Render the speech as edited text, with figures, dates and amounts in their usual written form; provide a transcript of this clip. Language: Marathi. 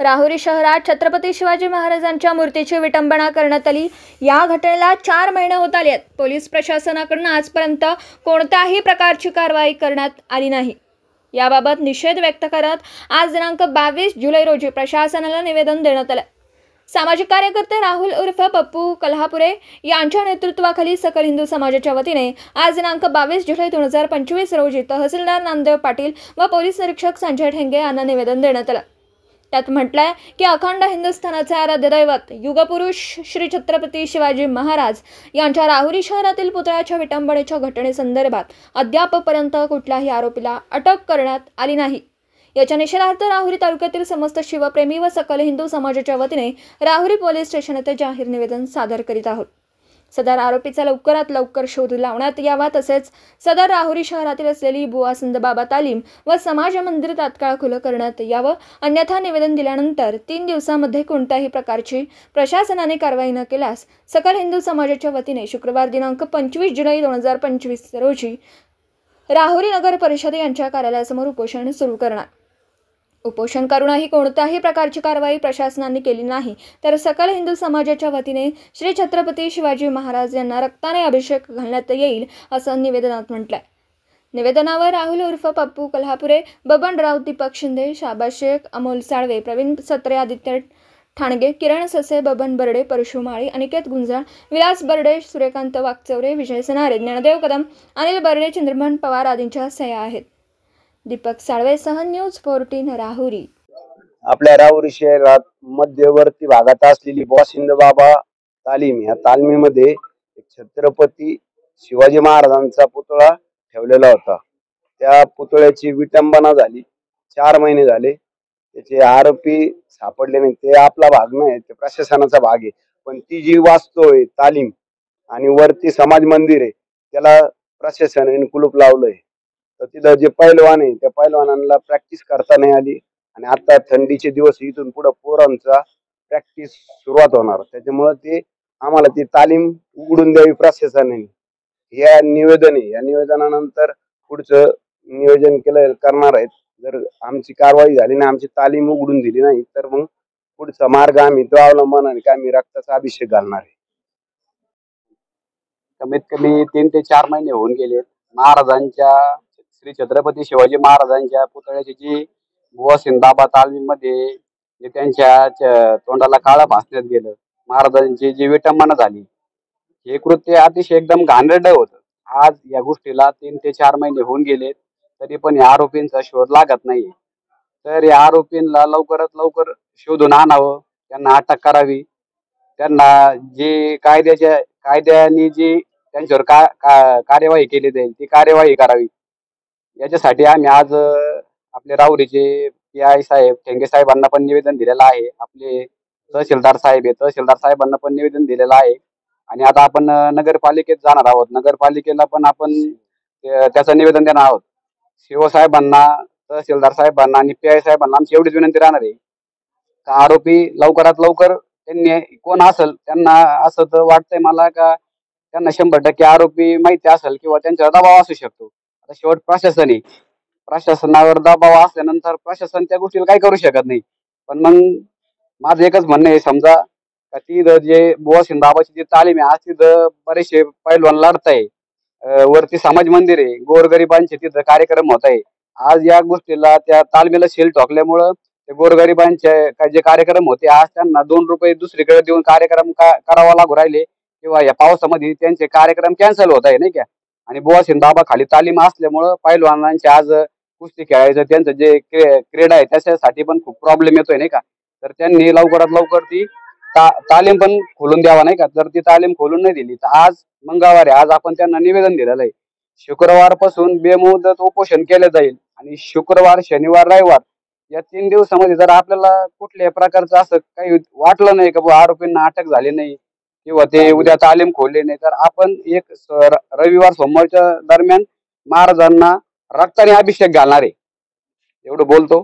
राहुरी शहरात छत्रपती शिवाजी महाराजांच्या मूर्तीची विटंबना करण्यात आली। या घटनेला 4 महिने होत आले आहेत। पोलीस प्रशासनाकडून आजपर्यंत कोणत्याही प्रकारची कारवाई करण्यात आली नाही। याबाबत निषेध व्यक्त करत आज दिनांक 22 जुलै रोजी प्रशासनाला निवेदन देण्यात आले। सामाजिक कार्यकर्ते राहुल उर्फ पप्पू कल्हापुरे यांच्या नेतृत्वाखाली सकल हिंदू समाजाच्या वतीने आज दिनांक 22 जुलै 2025 रोजी तहसीलदार नामदेव पाटील व पोलीस निरीक्षक संजय ठेंगे यांना निवेदन देण्यात आले। त्यात म्हटलंय की अखंड हिंदुस्थानाचे आराध्य दैवत युगपुरुष श्री छत्रपती शिवाजी महाराज यांच्या राहुरी शहरातील पुतळ्याच्या विटंबनेच्या घटनेसंदर्भात अद्यापपर्यंत कुठल्याही आरोपीला अटक करण्यात आली नाही। याच्या निषेधार्थ राहुरी तालुक्यातील समस्त शिवप्रेमी व सकल हिंदू समाजाच्या वतीने राहुरी पोलीस स्टेशन येथे जाहीर निवेदन सादर करीत आहोत। सदर आरोपीचा लवकरात लवकर शोध लावण्यात यावा, तसेच सदर राहुरी शहरातील असलेली बुवा संतबाबा तालीम व समाज मंदिर तात्काळ खुलं करण्यात यावं, अन्यथा निवेदन दिल्यानंतर 3 दिवसांमध्ये कोणत्याही प्रकारची प्रशासनाने कारवाई न केल्यास सकल हिंदू समाजाच्या वतीने शुक्रवार दिनांक 25 जुलै 2025 रोजी राहुरी नगर परिषद यांच्या कार्यालयासमोर उपोषण सुरू करणार। उपोषण करूनही कोणत्याही प्रकारची कारवाई प्रशासनाने केली नाही तर सकल हिंदू समाजाच्या वतीने श्री छत्रपती शिवाजी महाराज यांना रक्ताने अभिषेक घालण्यात येईल असं निवेदनात म्हटलंय। निवेदनावर राहुल उर्फ पप्पू कल्हापुरे, बबन राऊत, दीपक शिंदे, शाबाज शेख, अमोल साळवे, प्रवीण सत्रे, आदित्य ठाणगे, किरण ससे, बबन बर्डे, परशु माळी, अनिकेत गुंजाळ, विलास बर्डे, सूर्यकांत वाकचौरे, विजय सनारे, ज्ञानदेव कदम, अनिल बर्डे, चंद्रमन पवार आदींच्या सह्या आहेत। दीपक साळवेसह न्यूज 14 राहुरी। आपल्या राहुरी शहरात मध्यवर्ती भागात असलेली बुवा संतबाबा तालीम या तालमीमध्ये एक छत्रपती शिवाजी महाराजांचा पुतळा ठेवलेला होता। त्या पुतळ्याची विटंबना झाली। 4 महिने झाले, त्याचे आरोपी सापडले नाही। ते आपला भाग नाही, ते प्रशासनाचा भाग आहे। पण ती जी वास्तू आहे तालीम आणि वरती समाज मंदिर आहे, त्याला प्रशासनाने कुलूप लावलंय। तर तिथं जे पैलवान आहे त्या पैलवानांना प्रॅक्टिस करता नाही आली आणि आता थंडीचे दिवस, इथून पुढे पोरांचा प्रॅक्टिस सुरुवात होणार, त्याच्यामुळे ते आम्हाला ती तालीम उघडून द्यावी प्रशासनाने, या निवेदन आहे। या निवेदनानंतर पुढचं नियोजन करणार आहेत। जर आमची कारवाई झाली नाही, आमची तालीम उघडून दिली नाही, तर मग पुढचा मार्ग आम्ही तो अवलंबन आणि आम्ही रक्ताचा अभिषेक घालणार आहे। कमीत कमी 3 ते 4 महिने होऊन गेले। महाराजांच्या श्री छत्रपती शिवाजी महाराजांच्या पुतळ्याची जी बुवा संतबाबा तालीममध्ये जे त्यांच्या तोंडाला काळं फासण्यात गेलं, महाराजांची जी विटंबना झाली, हे कृत्य अतिशय एकदम घाणेरडं होतं। आज या गोष्टीला 3 ते 4 महिने होऊन गेले, तरी पण या आरोपींचा शोध लागत नाही। तर या आरोपींना लवकरात लवकर शोधून आणावं, त्यांना अटक करावी, त्यांना जे कायद्याने जी त्यांच्यावर कार्यवाही केली जाईल ती कार्यवाही करावी। याच्यासाठी आम्ही आज आपले राहुरीचे PI साहेब ठेंगे साहेबांना पण निवेदन दिलेलं आहे। आपले तहसीलदार साहेबांना पण निवेदन दिलेलं आहे आणि आता आपण नगरपालिकेत जाणार आहोत। नगरपालिकेला पण आपण त्याचं निवेदन देणार आहोत। CO साहेबांना, तहसीलदार साहेबांना आणि PI साहेबांना आमची एवढीच विनंती राहणार आहे का आरोपी लवकरात लवकर, त्यांनी कोण असेल, त्यांना असं तर वाटतंय मला का त्यांना 100% आरोपी माहिती असेल किंवा त्यांच्यावर दबाव असू शकतो। आता शेवट प्रशासन आहे, प्रशासनावर दबाव असल्यानंतर प्रशासन त्या गोष्टीला काही करू शकत नाही। पण मग माझं एकच म्हणणं आहे, समजा तिथं जे बुवा संतबाबाची जी तालीम आहे, आज तिथं बरेचसे पैलवान लढताय, वरती समाज मंदिर आहे, गोरगरिबांचे तिथं कार्यक्रम होत आहे। आज या गोष्टीला, त्या तालमीला सील ठोकल्यामुळं ते गोरगरिबांचे जे कार्यक्रम होते, आज त्यांना 2 रुपये दुसरीकडे देऊन कार्यक्रम करावा लागू राहिले किंवा या पावसामध्ये त्यांचे कार्यक्रम कॅन्सल होत आहे, नाही का। आणि बुवा संतबाबा खाली तालीम असल्यामुळं पैलवानांचे आज कुस्ती खेळायचं त्यांचं जे क्रीडा आहे त्याच्यासाठी पण खूप प्रॉब्लेम येतोय, नाही का। तर त्यांनी लवकरात लवकर ती तालीम पण खोलून द्यावा, नाही का। जर ती तालीम खोलून नाही दिली तर आज मंगळवार आहे, आज आपण त्यांना निवेदन दिलेलं आहे। शुक्रवार पासून बेमुदत उपोषण केलं जाईल आणि शुक्रवार, शनिवार, रविवार या 3 दिवसामध्ये जर आपल्याला कुठल्याही प्रकारचं असं काही वाटलं नाही का आरोपींना अटक झाली नाही किंवा ते उद्या तालीम खोलली नाही, तर आपण एक रविवार सोमवारच्या दरम्यान महाराजांना रक्ताने अभिषेक घालणार आहे, एवढं बोलतो।